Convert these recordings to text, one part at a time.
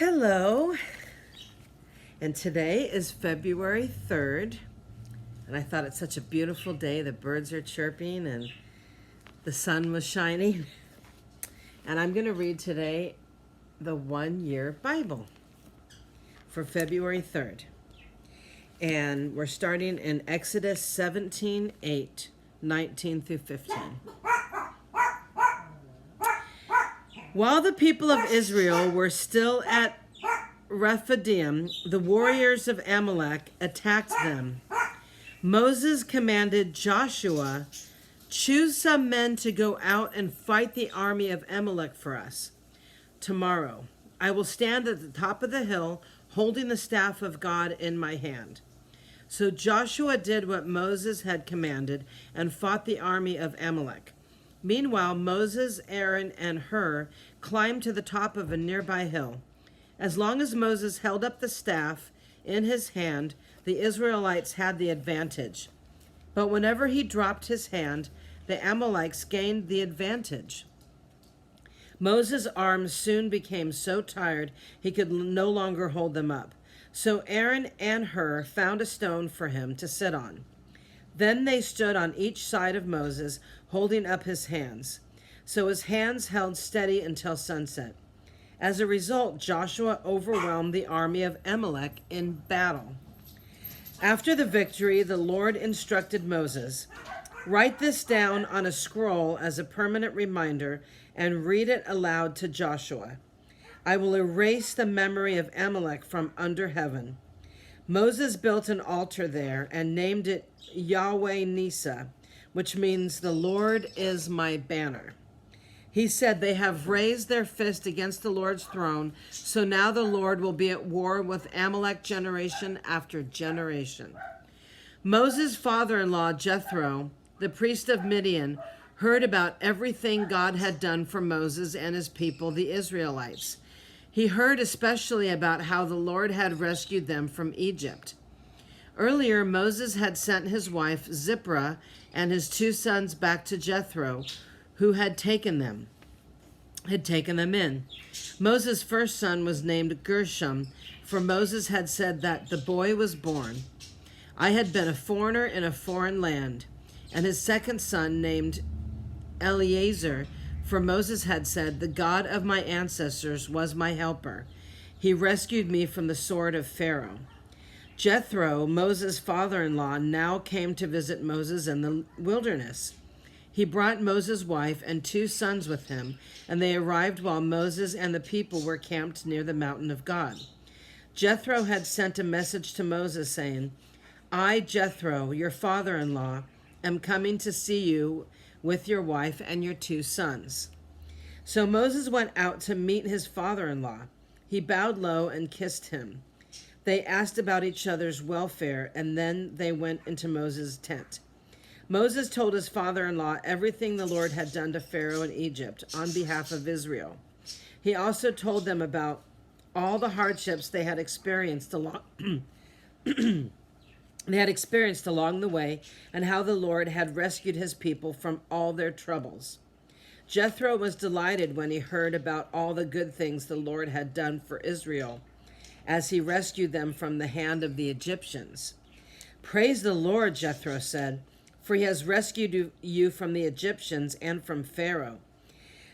Hello, and today is February 3rd, and I thought it's such a beautiful day. The birds are chirping and the sun was shining. And I'm going to read today the 1-year Bible for February 3rd. And we're starting in Exodus 17:8, 19 through 15. While the people of Israel were still at Rephidim, the warriors of Amalek attacked them. Moses commanded Joshua, "Choose some men to go out and fight the army of Amalek for us. Tomorrow, I will stand at the top of the hill, holding the staff of God in my hand." So Joshua did what Moses had commanded and fought the army of Amalek. Meanwhile, Moses, Aaron, and Hur climbed to the top of a nearby hill. As long as Moses held up the staff in his hand, the Israelites had the advantage. But whenever he dropped his hand, the Amalekites gained the advantage. Moses' arms soon became so tired he could no longer hold them up. So Aaron and Hur found a stone for him to sit on. Then they stood on each side of Moses, holding up his hands. So his hands held steady until sunset. As a result, Joshua overwhelmed the army of Amalek in battle. After the victory, the Lord instructed Moses, "Write this down on a scroll as a permanent reminder and read it aloud to Joshua. I will erase the memory of Amalek from under heaven." Moses built an altar there and named it Yahweh Nisa, which means "the Lord is my banner." He said, "They have raised their fist against the Lord's throne, so now the Lord will be at war with Amalek generation after generation." Moses' father-in-law, Jethro, the priest of Midian, heard about everything God had done for Moses and his people, the Israelites. He heard especially about how the Lord had rescued them from Egypt. Earlier, Moses had sent his wife Zipporah and his 2 sons back to Jethro, who had taken them in. Moses' first son was named Gershom, for Moses had said that the boy was born, "I had been a foreigner in a foreign land," and his second son named Eleazar, for Moses had said, "The God of my ancestors was my helper. He rescued me from the sword of Pharaoh." Jethro, Moses' father-in-law, now came to visit Moses in the wilderness. He brought Moses' wife and 2 sons with him, and they arrived while Moses and the people were camped near the mountain of God. Jethro had sent a message to Moses saying, "I, Jethro, your father-in-law, am coming to see you with your wife and your 2 sons." So Moses went out to meet his father-in-law. He bowed low and kissed him. They asked about each other's welfare, and then they went into Moses' tent. Moses told his father-in-law everything the Lord had done to Pharaoh in Egypt on behalf of Israel. He also told them about all the hardships they had experienced along the way, and how the Lord had rescued his people from all their troubles. Jethro was delighted when he heard about all the good things the Lord had done for Israel, as he rescued them from the hand of the Egyptians. "Praise the Lord," Jethro said, "for he has rescued you from the Egyptians and from Pharaoh.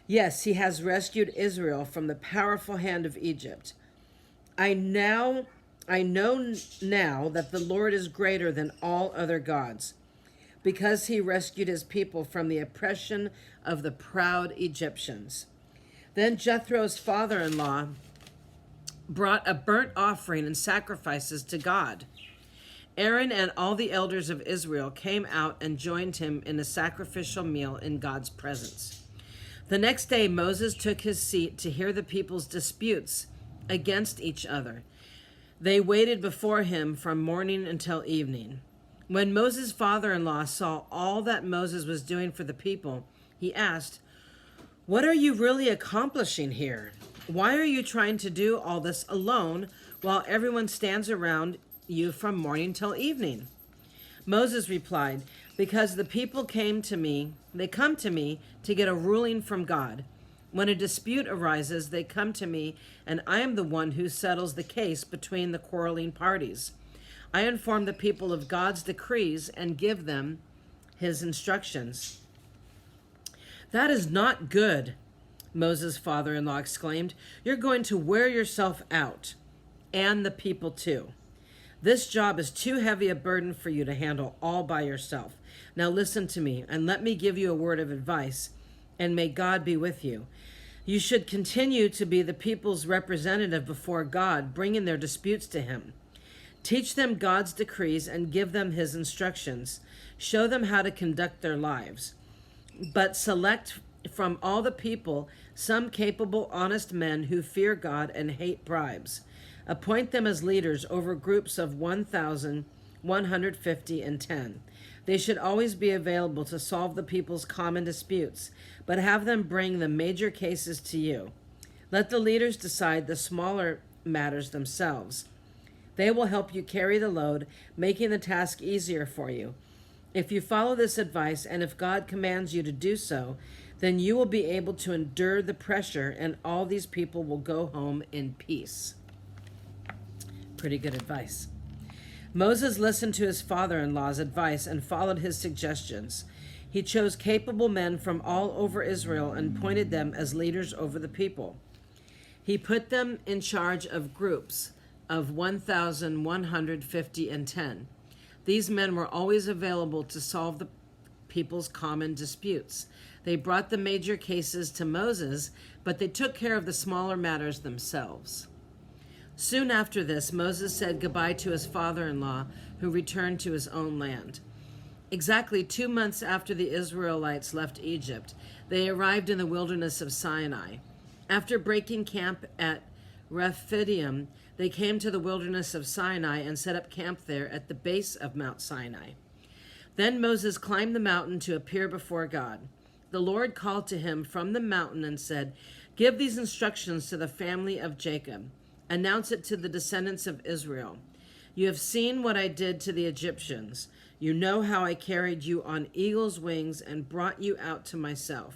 Yes, he has rescued Israel from the powerful hand of Egypt. I know now that the Lord is greater than all other gods, because he rescued his people from the oppression of the proud Egyptians." Then Jethro's father-in-law brought a burnt offering and sacrifices to God. Aaron and all the elders of Israel came out and joined him in a sacrificial meal in God's presence. The next day, Moses took his seat to hear the people's disputes against each other. They waited before him from morning until evening. When Moses' father-in-law saw all that Moses was doing for the people, he asked, "What are you really accomplishing here? Why are you trying to do all this alone while everyone stands around you from morning till evening?" Moses replied, "Because the people come to me to get a ruling from God. When a dispute arises, they come to me, and I am the one who settles the case between the quarreling parties. I inform the people of God's decrees and give them his instructions." "That is not good," Moses' father-in-law exclaimed. "You're going to wear yourself out, and the people too. This job is too heavy a burden for you to handle all by yourself. Now listen to me, and let me give you a word of advice, and may God be with you. You should continue to be the people's representative before God, bringing their disputes to him. Teach them God's decrees and give them his instructions. Show them how to conduct their lives. But select from all the people some capable, honest men who fear God and hate bribes. Appoint them as leaders over groups of 1,150. They should always be available to solve the people's common disputes, but have them bring the major cases to you. Let the leaders decide the smaller matters themselves. They will help you carry the load, making the task easier for you. If you follow this advice, and if God commands you to do so, then you will be able to endure the pressure, and all these people will go home in peace." Pretty good advice. Moses listened to his father-in-law's advice and followed his suggestions. He chose capable men from all over Israel and appointed them as leaders over the people. He put them in charge of groups of 1,150. These men were always available to solve the people's common disputes. They brought the major cases to Moses, but they took care of the smaller matters themselves. Soon after this, Moses said goodbye to his father-in-law, who returned to his own land. Exactly 2 months after the Israelites left Egypt, they arrived in the wilderness of Sinai. After breaking camp at Rephidim, they came to the wilderness of Sinai and set up camp there at the base of Mount Sinai. Then Moses climbed the mountain to appear before God. The Lord called to him from the mountain and said, "Give these instructions to the family of Jacob. Announce it to the descendants of Israel. You have seen what I did to the Egyptians. You know how I carried you on eagle's wings and brought you out to myself.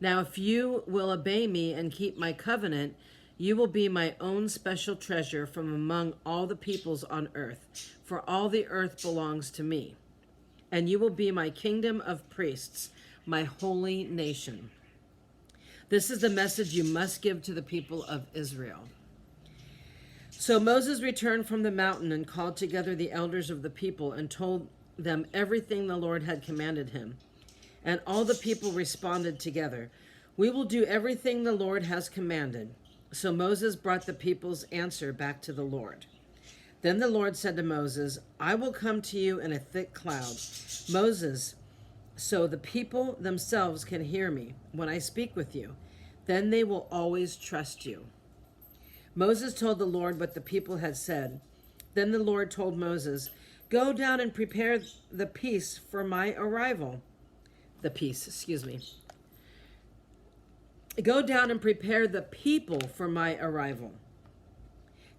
Now, if you will obey me and keep my covenant, you will be my own special treasure from among all the peoples on earth, for all the earth belongs to me. And you will be my kingdom of priests, my holy nation." This is the message you must give to the people of Israel. So Moses returned from the mountain and called together the elders of the people and told them everything the Lord had commanded him. And all the people responded together, "We will do everything the Lord has commanded." So Moses brought the people's answer back to the Lord. Then the Lord said to Moses, "I will come to you in a thick cloud, Moses, so the people themselves can hear me when I speak with you. Then they will always trust you." Moses told the Lord what the people had said. Then the Lord told Moses, "Go down and prepare the peace for my arrival." Go down and prepare the people for my arrival.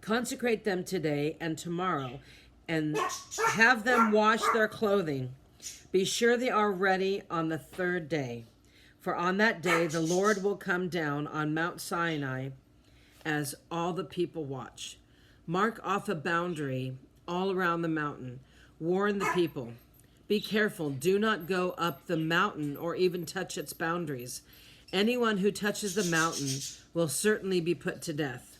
Consecrate them today and tomorrow, and have them wash their clothing. Be sure they are ready on the 3rd day. For on that day the Lord will come down on Mount Sinai as all the people watch. Mark off a boundary all around the mountain. Warn the people. Be careful. Do not go up the mountain or even touch its boundaries. Anyone who touches the mountain will certainly be put to death.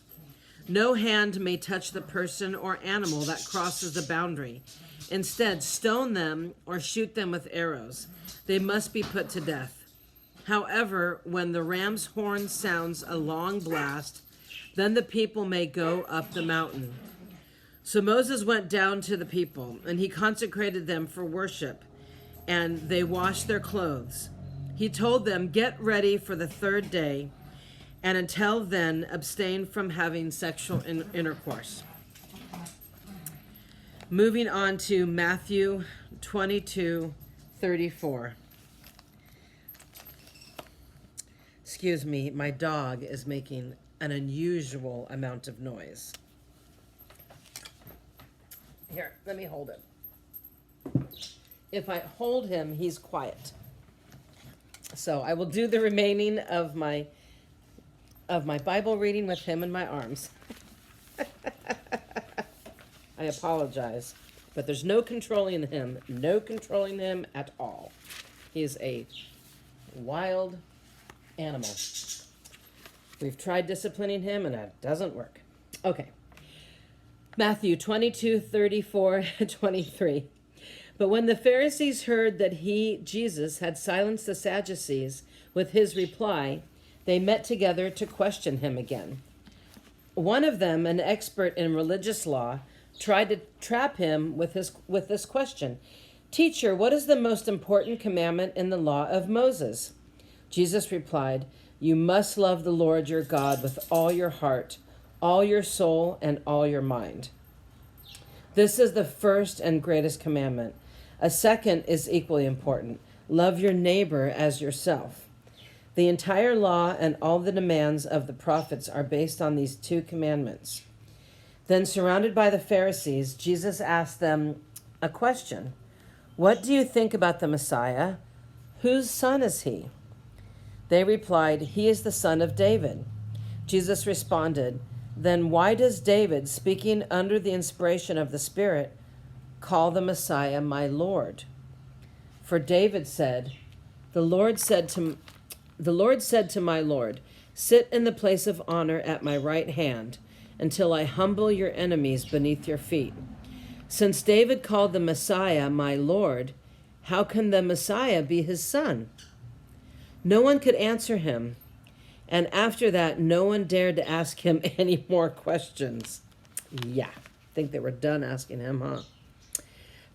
No hand may touch the person or animal that crosses the boundary. Instead, stone them or shoot them with arrows. They must be put to death. However, when the ram's horn sounds a long blast, then the people may go up the mountain. So Moses went down to the people, and he consecrated them for worship, and they washed their clothes. He told them, "Get ready for the 3rd day, and until then, abstain from having sexual intercourse." Moving on to Matthew 22:34. Excuse me, my dog is making an unusual amount of noise. Here, let me hold him. If I hold him, he's quiet. So I will do the remaining of my of my Bible reading with him in my arms. I apologize, but there's no controlling him. No controlling him at all. He is a wild animal. We've tried disciplining him, and it doesn't work. Okay. Matthew 22:34-23. But when the Pharisees heard that he, Jesus, had silenced the Sadducees with his reply, they met together to question him again. One of them, an expert in religious law, tried to trap him with this question. Teacher, what is the most important commandment in the law of Moses? Jesus replied, you must love the Lord your God with all your heart, all your soul, and all your mind. This is the first and greatest commandment. A second is equally important. Love your neighbor as yourself. The entire law and all the demands of the prophets are based on these two commandments. Then, surrounded by the Pharisees, Jesus asked them a question. What do you think about the Messiah? Whose son is he? They replied, he is the son of David. Jesus responded, then why does David, speaking under the inspiration of the Spirit, call the Messiah my Lord? For David said, the Lord said to my Lord, sit in the place of honor at my right hand until I humble your enemies beneath your feet. Since David called the Messiah my Lord, how can the Messiah be his son? No one could answer him. And after that, no one dared to ask him any more questions. Yeah, I think they were done asking him, huh?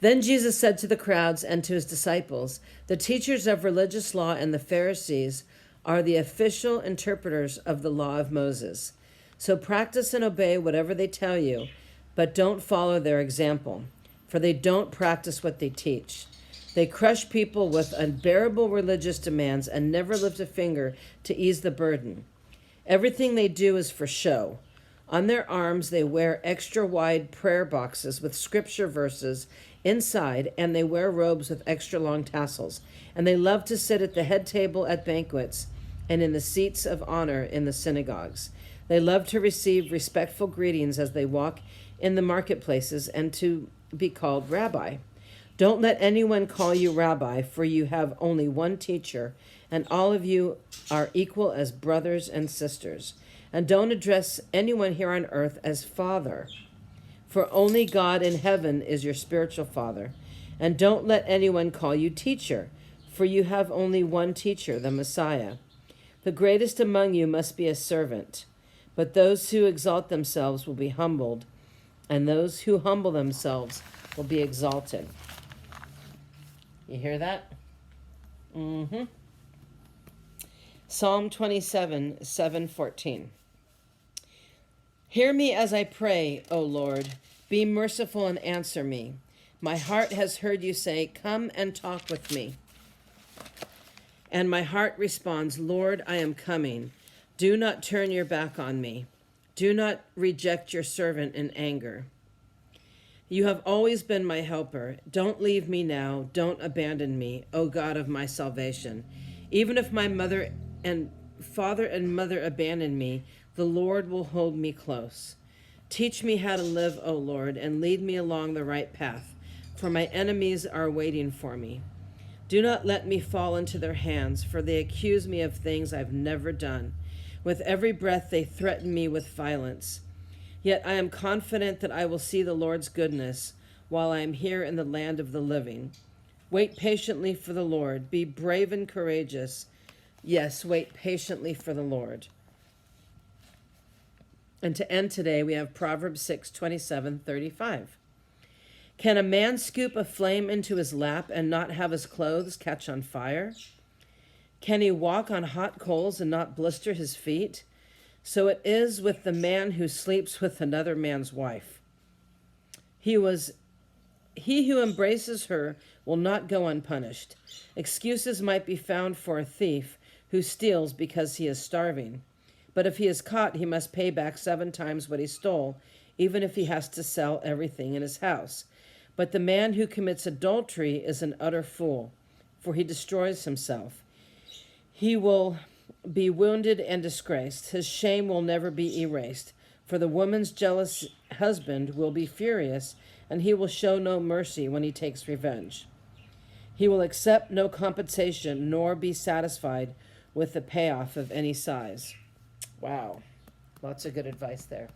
Then Jesus said to the crowds and to his disciples, the teachers of religious law and the Pharisees are the official interpreters of the law of Moses. So practice and obey whatever they tell you, but don't follow their example, for they don't practice what they teach. They crush people with unbearable religious demands and never lift a finger to ease the burden. Everything they do is for show. On their arms, they wear extra wide prayer boxes with scripture verses inside, and they wear robes with extra long tassels. And they love to sit at the head table at banquets and in the seats of honor in the synagogues. They love to receive respectful greetings as they walk in the marketplaces and to be called rabbi. Don't let anyone call you rabbi, for you have only one teacher, and all of you are equal as brothers and sisters. And don't address anyone here on earth as father, for only God in heaven is your spiritual father. And don't let anyone call you teacher, for you have only one teacher, the Messiah. The greatest among you must be a servant, but those who exalt themselves will be humbled, and those who humble themselves will be exalted. You hear that? Psalm 27, 7-14. Hear me as I pray, O Lord. Be merciful and answer me. My heart has heard you say, come and talk with me. And my heart responds, Lord, I am coming. Do not turn your back on me. Do not reject your servant in anger. You have always been my helper. Don't leave me now. Don't abandon me, O God of my salvation. Even if my father and mother abandon me, the Lord will hold me close. Teach me how to live, O Lord, and lead me along the right path, for my enemies are waiting for me. Do not let me fall into their hands, for they accuse me of things I've never done. With every breath they threaten me with violence. Yet I am confident that I will see the Lord's goodness while I am here in the land of the living. Wait patiently for the Lord. Be brave and courageous. Yes, wait patiently for the Lord. And to end today, we have Proverbs 6:27-35. Can a man scoop a flame into his lap and not have his clothes catch on fire? Can he walk on hot coals and not blister his feet? So it is with the man who sleeps with another man's wife. He who embraces her will not go unpunished. Excuses might be found for a thief who steals because he is starving. But if he is caught, he must pay back 7 times what he stole, even if he has to sell everything in his house. But the man who commits adultery is an utter fool, for he destroys himself. He will be wounded and disgraced. His shame will never be erased. For the woman's jealous husband will be furious, and he will show no mercy when he takes revenge. He will accept no compensation, nor be satisfied with the payoff of any size. Wow. Lots of good advice there.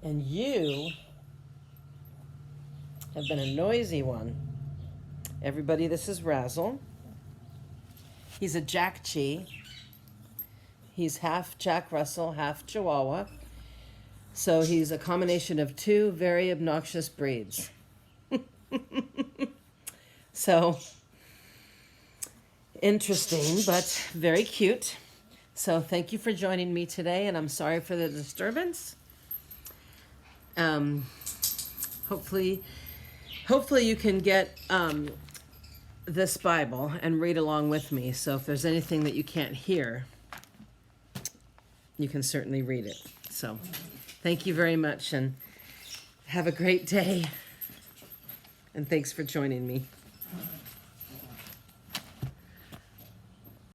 And you have been a noisy one. Everybody, this is Razzle. He's a Jack Chi. He's half Jack Russell, half Chihuahua. So he's a combination of two very obnoxious breeds. So, interesting, but very cute. So thank you for joining me today, and I'm sorry for the disturbance. Hopefully you can get this Bible and read along with me. So if there's anything that you can't hear, you can certainly read it. So thank you very much, and have a great day. And thanks for joining me.